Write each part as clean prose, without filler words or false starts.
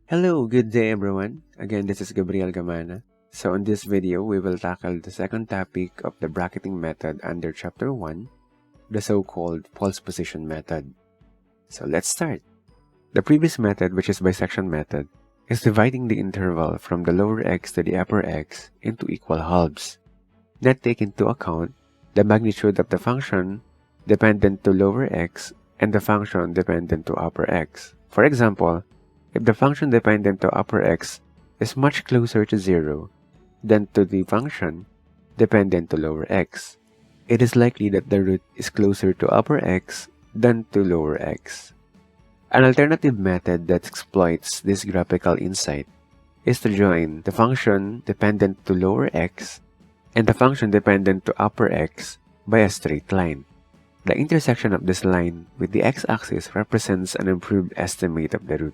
Hello, good day everyone. Again, this is Gabriel Gamana. So in this video, we will tackle the second topic of the bracketing method under chapter 1, the so-called false position method. So let's start. The previous method, which is bisection method, is dividing the interval from the lower x to the upper x into equal halves. Not take into account the magnitude of the function dependent to lower x and the function dependent to upper x. For example, if the function dependent to upper x is much closer to 0 than to the function dependent to lower x, it is likely that the root is closer to upper x than to lower x. An alternative method that exploits this graphical insight is to join the function dependent to lower x and the function dependent to upper x by a straight line. The intersection of this line with the x-axis represents an improved estimate of the root.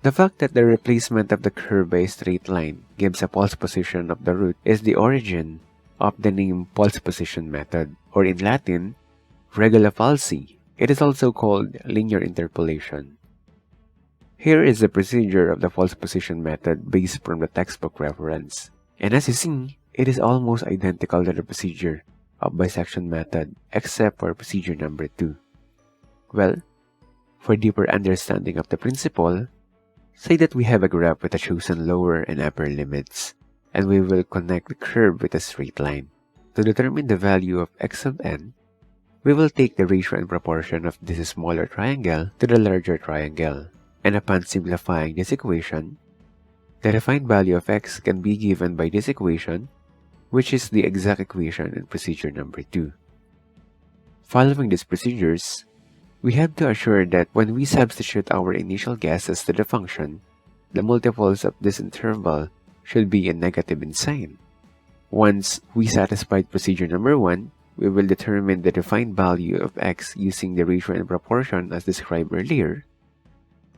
The fact that the replacement of the curve by a straight line gives a false position of the root is the origin of the name false position method, or in Latin, regula falsi. It is also called linear interpolation. Here is the procedure of the false position method based from the textbook reference. And as you see, it is almost identical to the procedure of bisection method except for procedure number 2. Well, for deeper understanding of the principle, say that we have a graph with the chosen lower and upper limits, and we will connect the curve with a straight line. To determine the value of x of n, we will take the ratio and proportion of this smaller triangle to the larger triangle, and upon simplifying this equation, the defined value of x can be given by this equation, which is the exact equation in procedure number 2. Following these procedures, we have to assure that when we substitute our initial guesses to the function, the multiples of this interval should be negative in sign. Once we satisfied procedure number 1, we will determine the defined value of x using the ratio and proportion as described earlier.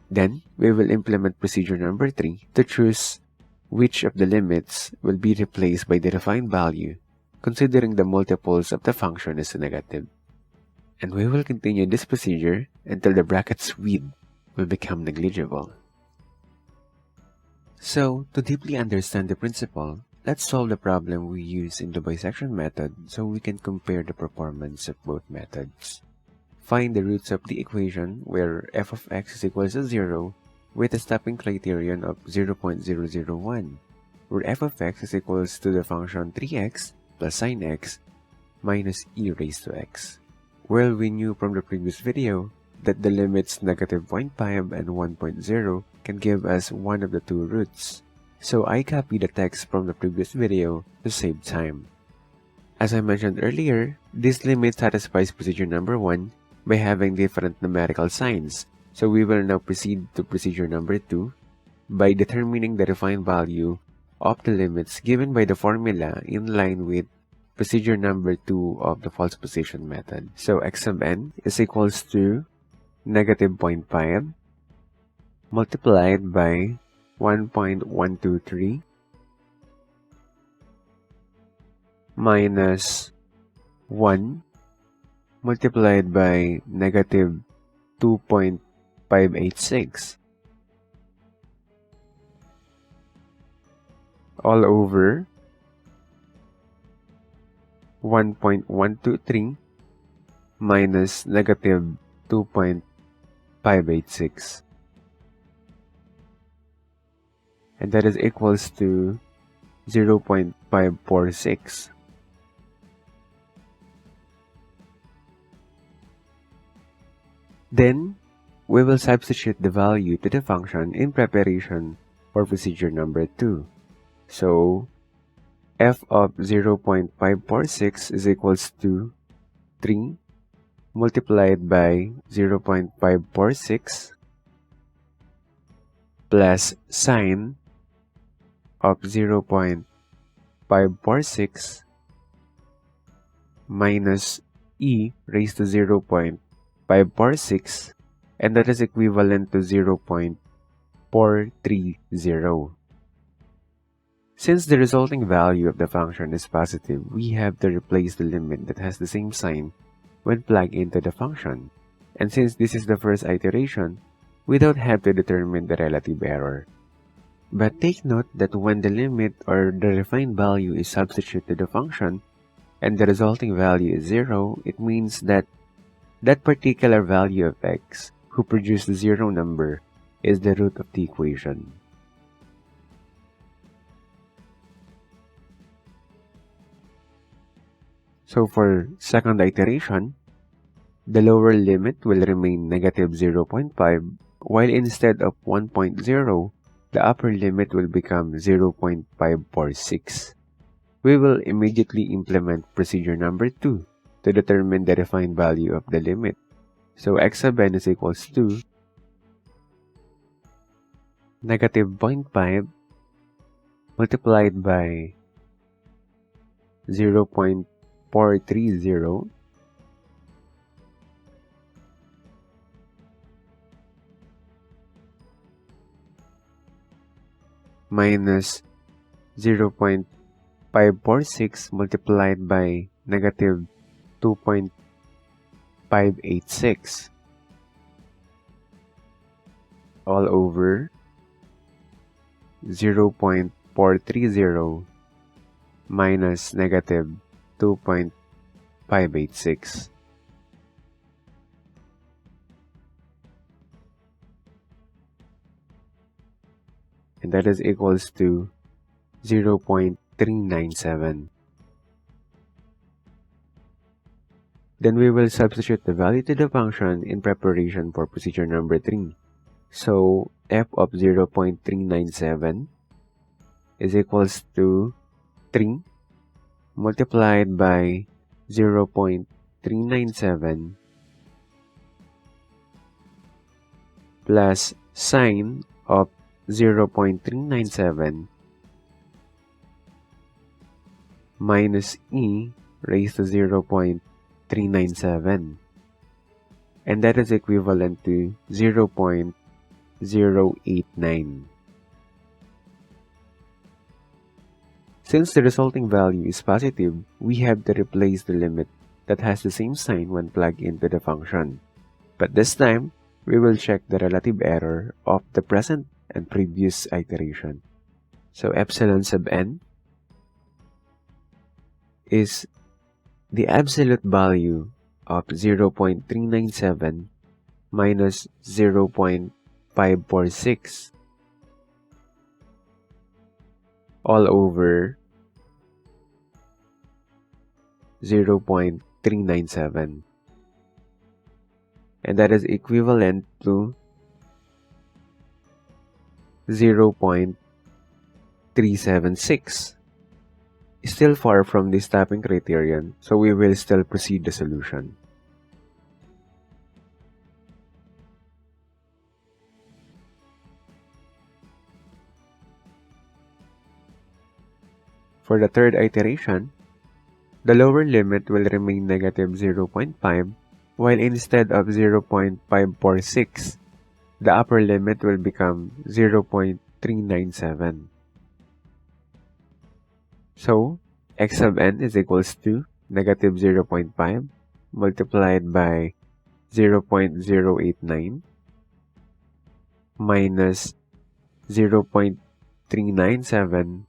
Then, we will implement procedure number 3 to choose which of the limits will be replaced by the defined value, considering the multiples of the function is negative. And we will continue this procedure until the bracket's width will become negligible. So, to deeply understand the principle, let's solve the problem we use in the bisection method so we can compare the performance of both methods. Find the roots of the equation where f of x is equal to 0 with a stopping criterion of 0.001, where f of x is equal to the function 3x plus sin x minus e raised to x. Well, we knew from the previous video that the limits negative 0.5 and 1.0 can give us one of the two roots, so I copied the text from the previous video to save time. As I mentioned earlier, this limit satisfies procedure number 1 by having different numerical signs, so we will now proceed to procedure number 2 by determining the defined value of the limits given by the formula in line with procedure number 2 of the false position method. So x of n is equals to negative 0.5 multiplied by 1.123 minus 1 multiplied by negative 2.586 all over 1.123 minus negative 2.586, and that is equals to 0.546. Then, we will substitute the value to the function in preparation for procedure number 2. So, f of 0.546 is equals to 3 multiplied by 0.546 plus sine of 0.546 minus e raised to 0.546, and that is equivalent to 0.430. Since the resulting value of the function is positive, we have to replace the limit that has the same sign when plugged into the function. And since this is the first iteration, we don't have to determine the relative error. But take note that when the limit or the refined value is substituted to the function and the resulting value is 0, it means that that particular value of x who produced the 0 number is the root of the equation. So for second iteration, the lower limit will remain negative 0.5, while instead of 1.0, the upper limit will become 0.546. We will immediately implement procedure number 2 to determine the refined value of the limit. So x sub n is equals to negative 0.5 multiplied by 0.430 minus 0.546 multiplied by negative 2.586 all over 0.430 minus negative 2.586. And that is equals to 0.397. Then we will substitute the value to the function in preparation for procedure number 3. So f of 0.397 is equals to 3 multiplied by 0.397 plus sine of 0.397 minus e raised to 0.397, and that is equivalent to 0.089. Since the resulting value is positive, we have to replace the limit that has the same sign when plugged into the function. But this time, we will check the relative error of the present and previous iteration. So epsilon sub n is the absolute value of 0.397 minus 0.546 all over 0.397, and that is equivalent to 0.376. Still far from the stopping criterion, so we will still proceed the solution. For the third iteration, the lower limit will remain negative 0.5, while instead of 0.546, the upper limit will become 0.397. So, x sub n is equals to negative 0.5 multiplied by 0.089 minus 0.397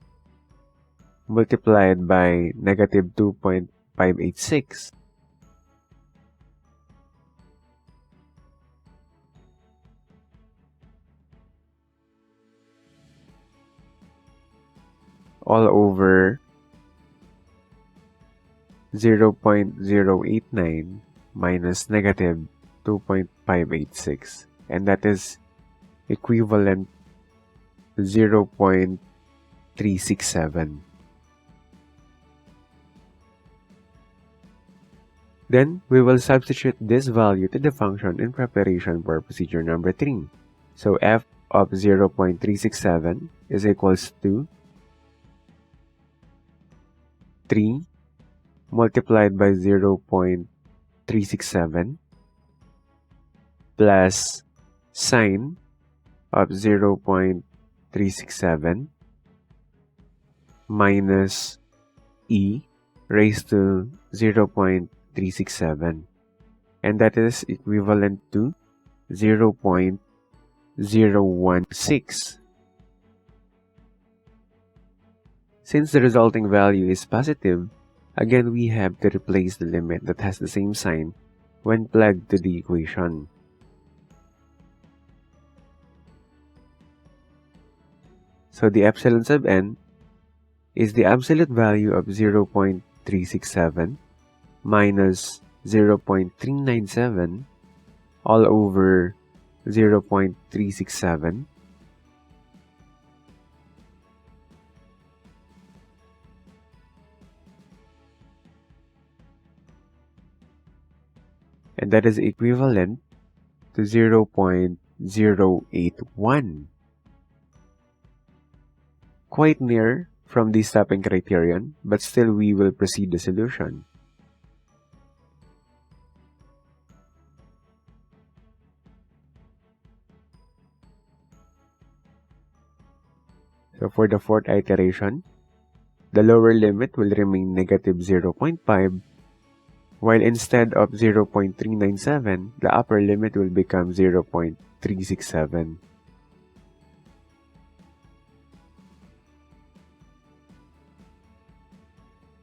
multiplied by negative 2.586 all over 0.089 minus negative 2.586, and that is equivalent to 0.367. Then, we will substitute this value to the function in preparation for procedure number 3. So, f of 0.367 is equals to 3 multiplied by 0.367 plus sine of 0.367 minus e raised to 0.367, and that is equivalent to 0.367. 0.016. Since the resulting value is positive, again we have to replace the limit that has the same sign when plugged to the equation. So the epsilon sub n is the absolute value of 0.367 minus 0.397 all over 0.367 and that is equivalent to 0.081. Quite near from the stopping criterion, but still we will proceed the solution. So for the fourth iteration, the lower limit will remain negative 0.5, while instead of 0.397, the upper limit will become 0.367.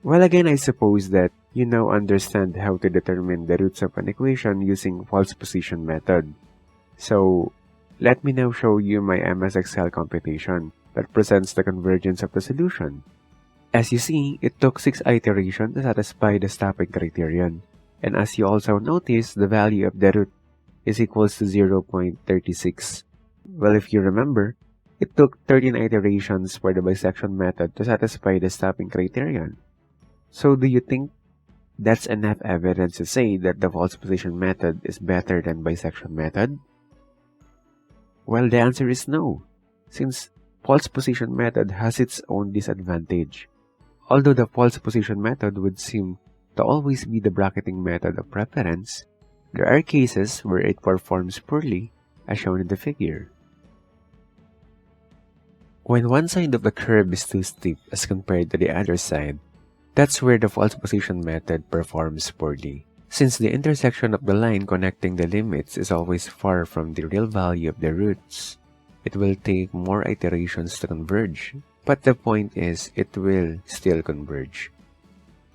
Well, again, I suppose that you now understand how to determine the roots of an equation using false position method. So, let me now show you my MS Excel computation that presents the convergence of the solution. As you see, it took 6 iterations to satisfy the stopping criterion. And as you also notice, the value of the root is equals to 0.36. Well, if you remember, it took 13 iterations for the bisection method to satisfy the stopping criterion. So do you think that's enough evidence to say that the false position method is better than bisection method? Well, the answer is no, since false position method has its own disadvantage. Although the false position method would seem to always be the bracketing method of preference, there are cases where it performs poorly, as shown in the figure. When one side of the curve is too steep as compared to the other side, that's where the false position method performs poorly. Since the intersection of the line connecting the limits is always far from the real value of the roots, it will take more iterations to converge. But the point is, it will still converge.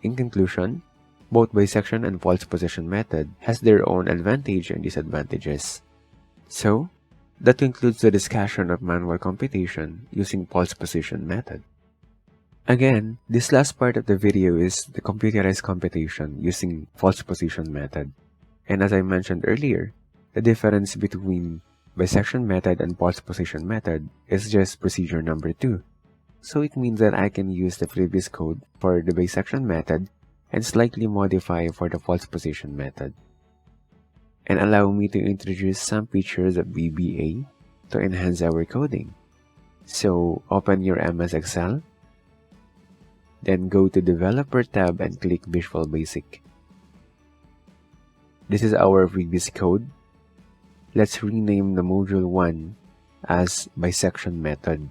In conclusion, both bisection and false position method has their own advantage and disadvantages. So, that concludes the discussion of manual computation using false position method. Again, this last part of the video is the computerized computation using false position method. And as I mentioned earlier, the difference between bisection method and false position method is just procedure number 2. So it means that I can use the previous code for the bisection method and slightly modify for the false position method. And allow me to introduce some features of VBA to enhance our coding. So open your MS Excel, then go to Developer tab and click Visual Basic. This is our previous code. Let's rename the module 1 as bisection method.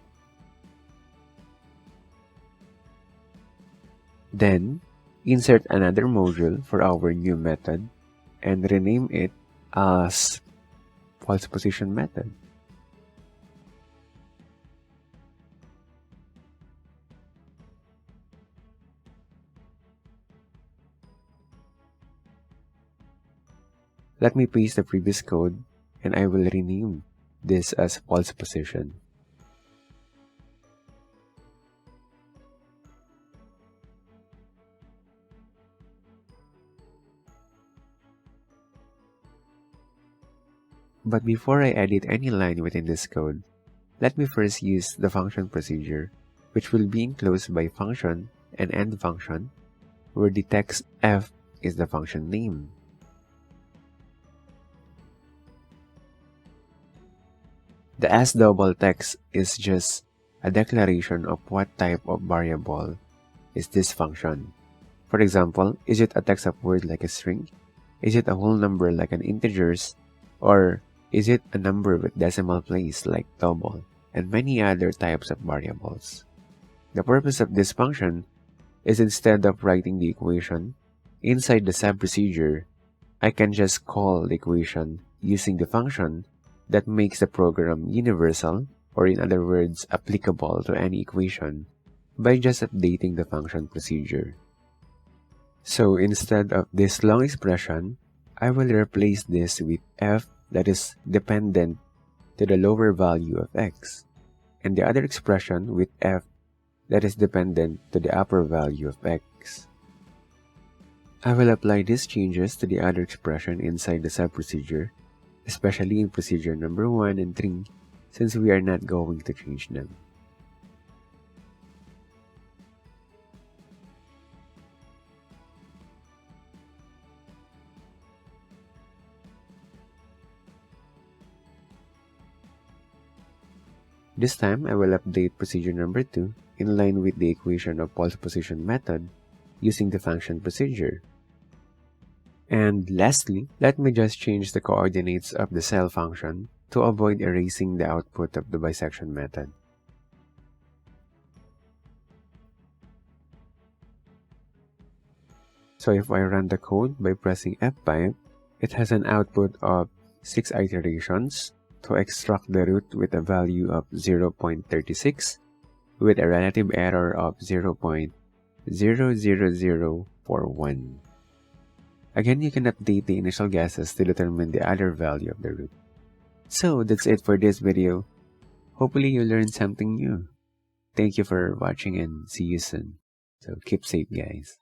Then, insert another module for our new method and rename it as false position method. Let me paste the previous code and I will rename this as false position. But before I edit any line within this code, let me first use the function procedure, which will be enclosed by function and end function, where the text f is the function name. The s double text is just a declaration of what type of variable is this function. For example, is it a text of word like a string? Is it a whole number like an integers? Or is it a number with decimal place like double? And many other types of variables. The purpose of this function is instead of writing the equation inside the sub procedure, I can just call the equation using the function that makes the program universal, or in other words, applicable to any equation, by just updating the function procedure. So instead of this long expression, I will replace this with f that is dependent to the lower value of x, and the other expression with f that is dependent to the upper value of x. I will apply these changes to the other expression inside the sub-procedure, especially in procedure number 1 and 3, since we are not going to change them. This time, I will update procedure number 2 in line with the equation of pulse position method using the function procedure. And lastly, let me just change the coordinates of the cell function to avoid erasing the output of the bisection method. So if I run the code by pressing F5, it has an output of 6 iterations to extract the root with a value of 0.36 with a relative error of 0.00041. Again, you can update the initial guesses to determine the other value of the root. So that's it for this video. Hopefully you learned something new. Thank you for watching and see you soon. So keep safe, guys.